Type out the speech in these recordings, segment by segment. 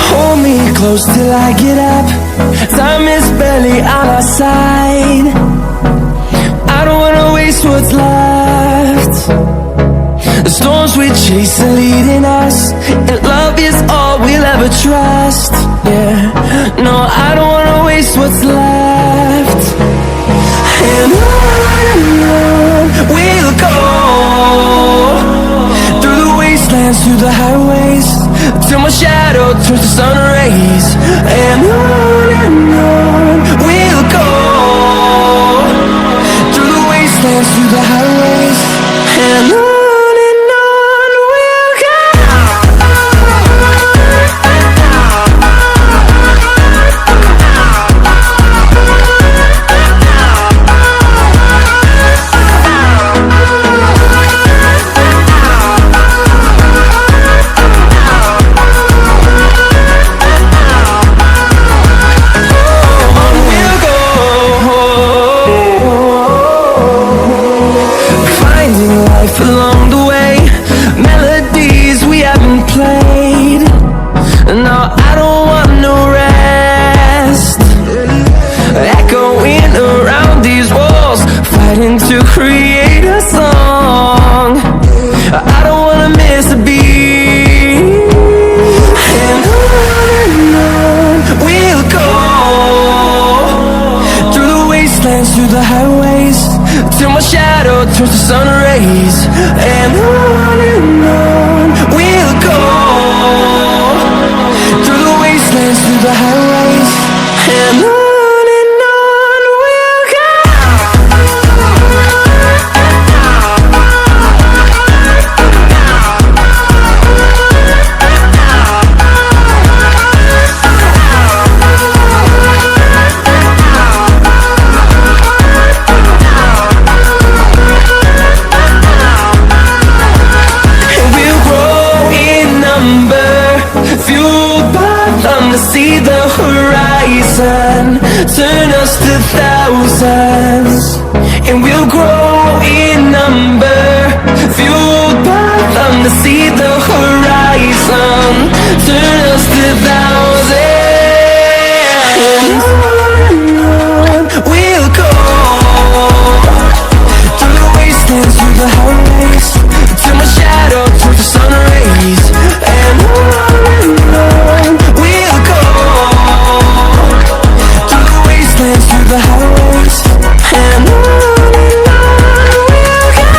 Hold me close till I get up. Time is barely on our side. I don't wanna waste what's left. The storms we chase are leading us, and love is all we'll ever trust. Yeah, no, I don't wanna waste what's left. And on we'll go, through the wastelands, through the highways, till my shadow turns to sun rays. And on we'll go, through the wastelands, through the highways, and on. Along the way, melodies we haven't played. No, I don't want no rest. Echoing around these walls, fighting to create a song. I don't wanna miss a beat. And on we'll go, through the wastelands, through the highways, till my shadow turns to sun rays. And on we'll go, through the wastelands, through the highways, and on we'll go. See the horizon, turn us to thousands, and we'll grow in number, fueled by them to see the horizon, turn us to thousands. On we'll go, through the wastelands, through the highways, till my shadow turns to sun rays. And on we'll go, through the wastelands, through the highways, and on we'll go.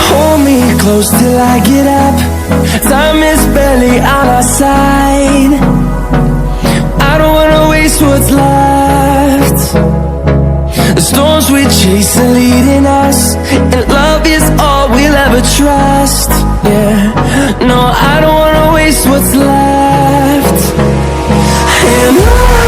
Hold me close till I get up. Time is barely on our side. I don't wanna waste what's left. The storms we chase are leading us, and love is all we'll ever trust. Yeah, no, I don't wanna waste what's left. And on